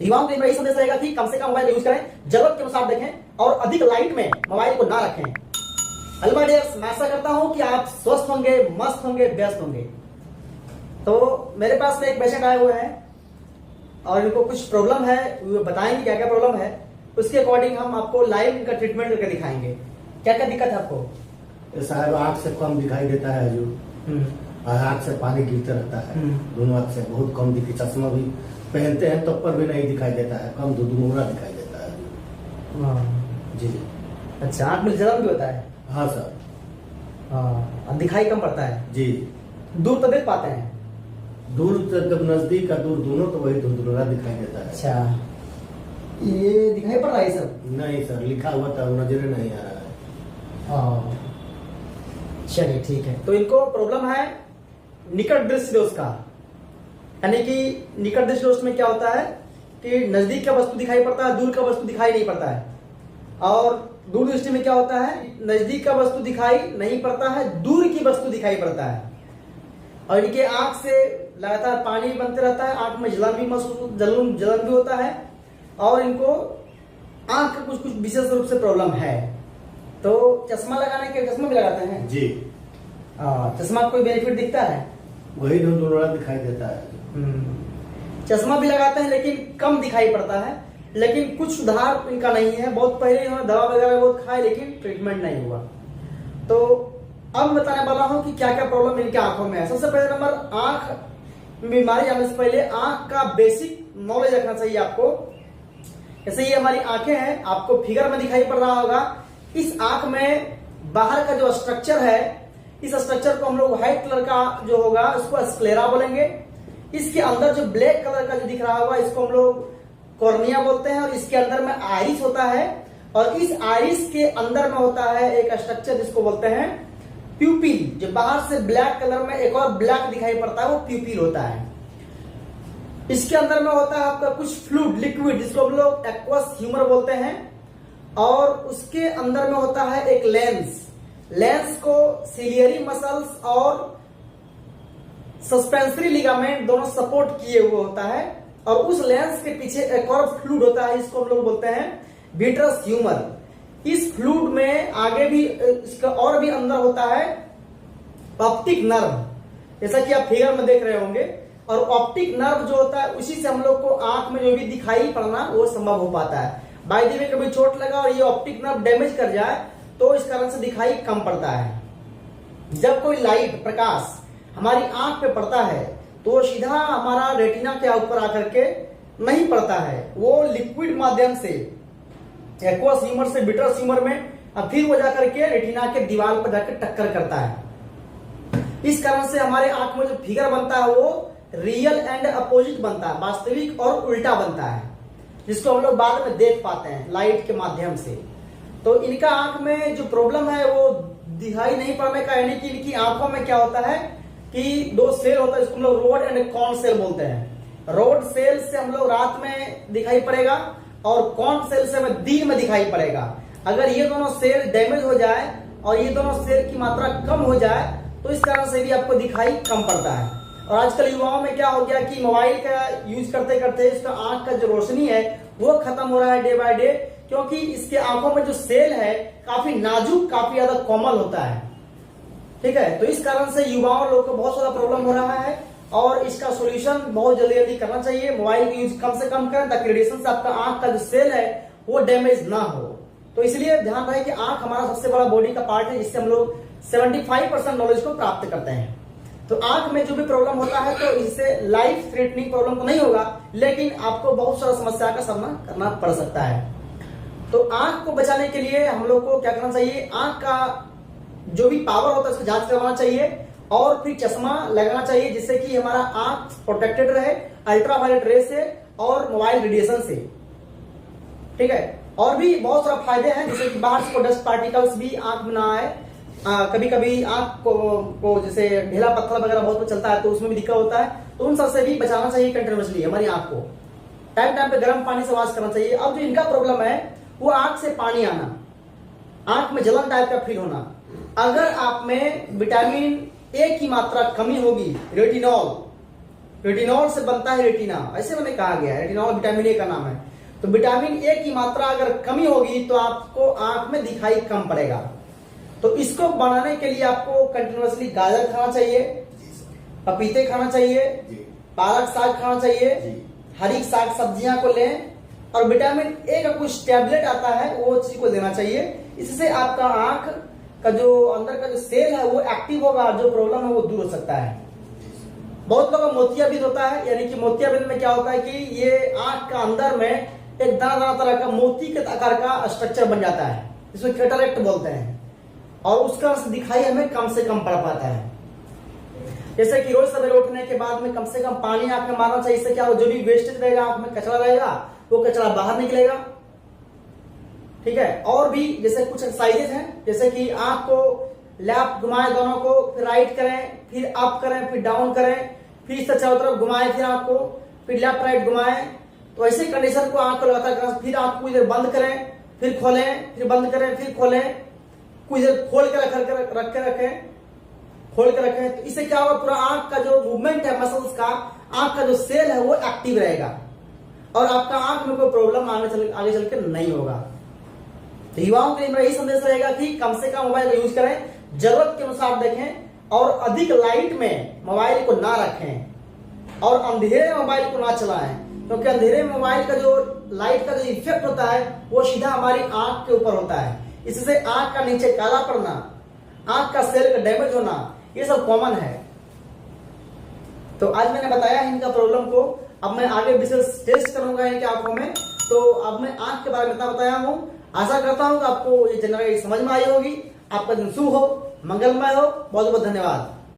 युवाओं के लिए यही संदेश रहेगा कि कम से कम मोबाइल यूज करें, जरूरत के अनुसार देखें और अधिक लाइट में मोबाइल को ना रखें। हेलो डियर्स, मैं आशा करता हूं कि आप स्वस्थ होंगे, मस्त होंगे, व्यस्त होंगे। तो मेरे पास में एक पेशेंट आए हुए हैं और इनको कुछ प्रॉब्लम है, वो बताएंगे क्या क्या प्रॉब्लम है, उसके अकॉर्डिंग हम आपको लाइव इनका ट्रीटमेंट करके दिखाएंगे। क्या क्या दिक्कत है आपको? साहब आँख से कम दिखाई देता है, जो आँख से पानी गिरते रहता है, दोनों आँख से बहुत कम दिखी। चश्मा भी पहनते हैं तो पर भी नहीं दिखाई देता है, कम धुंधुरा दिखाई देता है जी। अच्छा, आँख में जलन भी होता है? हाँ सर। हाँ, दिखाई कम पड़ता है जी। दूर तो देख पाते हैं? दूर जब नजदीक का दूर दोनों तो वही धुंधुरा दिखाई देता है। अच्छा, ये दिखाई पड़ रहा है सब? नहीं सर, लिखा हुआ था, नजरे नहीं आ रहा है। चलिए ठीक है। तो इनको प्रॉब्लम है निकट दृष्टि दोष का, यानी कि निकट दृष्टि दोष में क्या होता है कि नजदीक का वस्तु दिखाई पड़ता है, दूर का वस्तु दिखाई नहीं पड़ता है। और दूर दृष्टि में क्या होता है, नजदीक का वस्तु दिखाई नहीं पड़ता है, दूर की वस्तु दिखाई पड़ता है। और इनके आंख से लगातार पानी बनते रहता है, आंख में जलन भी महसूस जलन भी होता है और इनको आंख का कुछ विशेष रूप से प्रॉब्लम है। तो चश्मा लगाने के, चश्मा भी लगाते हैं जी? चश्मा कोई बेनिफिट दिखता है? वही धुंधुरा दिखाई देता है। चश्मा भी लगाते हैं लेकिन कम दिखाई पड़ता है, लेकिन कुछ सुधार इनका नहीं है। बहुत पहले इन्होंने दवा वगैरह बहुत खाई लेकिन ट्रीटमेंट नहीं हुआ। तो अब बताने वाला हूं कि क्या क्या प्रॉब्लम इनके आंखों में है। सबसे पहले नंबर, आंख बीमारी जाने से पहले आंख का बेसिक नॉलेज रखना चाहिए आपको। जैसे ये हमारी आंखें हैं, आपको फिगर में दिखाई पड़ रहा होगा। इस आंख में बाहर का जो स्ट्रक्चर है, इस स्ट्रक्चर को हम लोग व्हाइट कलर का जो होगा उसको स्क्लेरा बोलेंगे। इसके अंदर जो ब्लैक कलर का जो दिख रहा होगा इसको हम लोग कॉर्निया बोलते हैं। और इसके अंदर में आइरिस होता है और इस आइरिस के अंदर में होता है एक स्ट्रक्चर जिसको बोलते हैं प्यूपिल। जो बाहर से ब्लैक कलर में एक और ब्लैक दिखाई पड़ता है वो प्यूपिल होता है। इसके अंदर में होता है आपका कुछ फ्लूइड, लिक्विड, जिसको हम लोग एक्वस ह्यूमर बोलते हैं। और उसके अंदर में होता है एक लेंस। लेंस को सिलियरी मसल्स और सस्पेंसरी लिगामेंट दोनों सपोर्ट किए हुए होता है। और उस लेंस के पीछे एक और फ्लूइड होता है, इसको हम लोग बोलते हैं विट्रस ह्यूमर। इस फ्लूइड में आगे भी इसका और भी अंदर होता है ऑप्टिक नर्व, जैसा कि आप फिगर में देख रहे होंगे। और ऑप्टिक नर्व जो होता है उसी से हम लोग को आंख में जो भी दिखाई पड़ना वो संभव हो पाता है। बाय द वे कभी चोट लगा और ये ऑप्टिक नर्व डैमेज कर जाए तो इस कारण से दिखाई कम पड़ता है। जब कोई लाइट, प्रकाश हमारी आंख पे पड़ता है तो सीधा हमारा रेटिना के ऊपर आकर के नहीं पड़ता है, वो लिक्विड माध्यम से एक्वस ह्यूमर से विट्रस ह्यूमर में फिर वो जाकर के रेटिना के दीवार पर जाकर टक्कर करता है। इस कारण से हमारे आंख में जो फिगर बनता है वो रियल एंड अपोजिट बनता है, वास्तविक और उल्टा बनता है, जिसको हम लोग बाद में देख पाते हैं लाइट के माध्यम से। तो इनका आंख में जो प्रॉब्लम है वो दिखाई नहीं पड़ने का, यानी कि इनकी आंखों में क्या होता है कि दो सेल होता है, इसको हम लोग रोड एंड कॉन सेल बोलते हैं। रोड सेल से हम लोग रात में दिखाई पड़ेगा और कॉन सेल से हमें दिन में दिखाई पड़ेगा। अगर ये दोनों सेल डैमेज हो जाए और ये दोनों सेल की मात्रा कम हो जाए तो इस कारण से भी आपको दिखाई कम पड़ता है। और आजकल युवाओं में क्या हो गया कि मोबाइल का यूज करते करते इसका आंख का जो रोशनी है वो खत्म हो रहा है डे बाय डे, क्योंकि इसके आंखों में जो सेल है काफी नाजुक, काफी ज्यादा कोमल होता है। ठीक है, तो इस कारण से युवाओं लोग को बहुत ज्यादा प्रॉब्लम हो रहा है और इसका सोल्यूशन बहुत जल्दी जल्दी करना चाहिए। मोबाइल का यूज कम से कम करें ताकि रेडिएशन से आपका आंख का जो सेल है वो डैमेज ना हो। तो इसलिए ध्यान रहे कि आंख हमारा सबसे बड़ा बॉडी का पार्ट है, जिससे हम लोग 75% नॉलेज को प्राप्त करते हैं। तो आंख में जो भी प्रॉब्लम होता है तो इससे लाइफ थ्रेटनिंग प्रॉब्लम तो नहीं होगा, लेकिन आपको बहुत सारा समस्या का सामना करना पड़ सकता है। तो आंख को बचाने के लिए हम लोग को क्या करना चाहिए, आंख का जो भी पावर होता है उसको जांच करवाना चाहिए और फिर चश्मा लगाना चाहिए, जिससे कि हमारा आंख प्रोटेक्टेड रहे अल्ट्रावायलेट रे से और मोबाइल रेडिएशन से। ठीक है, और भी बहुत सारा फायदे हैं, जैसे कि बाहर से डस्ट पार्टिकल्स भी आंख में ना आए। कभी कभी आंख को जैसे ढीला पत्थर वगैरह बहुत चलता है तो उसमें भी दिक्कत होता है, तो उन सब से भी बचाना चाहिए कंटिन्यूअसली हमारी आंख को। टाइम टाइम पे गर्म पानी से वॉश करना चाहिए। अब जो इनका प्रॉब्लम है वो आंख से पानी आना, आंख में जलन टाइप का फील होना। अगर आप में विटामिन ए की मात्रा कमी होगी, रेटिनॉल, रेटिनॉल से बनता है रेटिना, ऐसे मैंने कहा गया है। रेटिनॉल विटामिन ए का नाम है। तो विटामिन ए की मात्रा अगर कमी होगी तो आपको आंख में दिखाई कम पड़ेगा। तो इसको बनाने के लिए आपको कंटिन्यूअसली गाजर खाना चाहिए, पपीते खाना चाहिए, पालक साग खाना चाहिए, हरी साग सब्जियां को लें, और विटामिन ए का कुछ टैबलेट आता है वो चीज को लेना चाहिए। इससे आपका आंख का जो अंदर का जो सेल है वो एक्टिव होगा, जो प्रॉब्लम है वो दूर हो सकता है। बहुत लोगों को मोतियाबिंद होता है, यानी कि मोतियाबिंद में क्या होता है कि ये आंख का अंदर में एक दाना दाना तरह का मोती के आकार का स्ट्रक्चर बन जाता है, जिसको कैटरेक्ट बोलते हैं, और उसका दिखाई हमें कम से कम पड़ पाता है। जैसे कि रोज सवेरे उठने के बाद में कम से कम पानी आंख में मारना चाहिए। इससे क्या हो, जो भी वेस्टेज रहेगा आंख में कचरा रहेगा वो कचरा बाहर निकलेगा। ठीक है, और भी जैसे कुछ एक्सरसाइजेज हैं, जैसे कि आंख को लेफ्ट घुमाएं दोनों को, फिर राइट करें, फिर अप करें, फिर डाउन करें, फिर इससे चारों तरफ घुमाएं, फिर आंख को फिर लेफ्ट राइट घुमाएं। तो ऐसे कंडीशन को आंख को लगातार करें। फिर आंख को इधर बंद करें, फिर खोलें, फिर बंद करें, फिर खोलें, कुछ इधर खोल के रखें, खोल के रखें। तो इससे क्या होगा, पूरा आंख का जो मूवमेंट है मसल्स का, आंख का जो सेल है वो एक्टिव रहेगा, और आपका आंख में कोई प्रॉब्लम आगे चल के नहीं होगा। तो युवाओं के लिए मेरा यही संदेश रहेगा कि कम से कम मोबाइल का यूज करें, जरूरत के अनुसार देखें, और अधिक लाइट में मोबाइल को ना रखें, और अंधेरे में मोबाइल को ना चलाएं, क्योंकि अंधेरे में मोबाइल का जो लाइट का जो इफेक्ट होता है वो सीधा हमारी आंख के ऊपर होता है। इससे आंख का नीचे काला पड़ना, आंख का सेल का डैमेज होना, ये सब कॉमन है। तो आज मैंने बताया इनका प्रॉब्लम को, अब मैं आगे विशेष टेस्ट करूंगा इनके आंखों में। तो अब मैं आंख के बारे में इतना बताया हूं, आशा करता हूं कि आपको ये जानकारी समझ में आई होगी। आपका दिन शुभ हो, मंगलमय हो। बहुत बहुत धन्यवाद।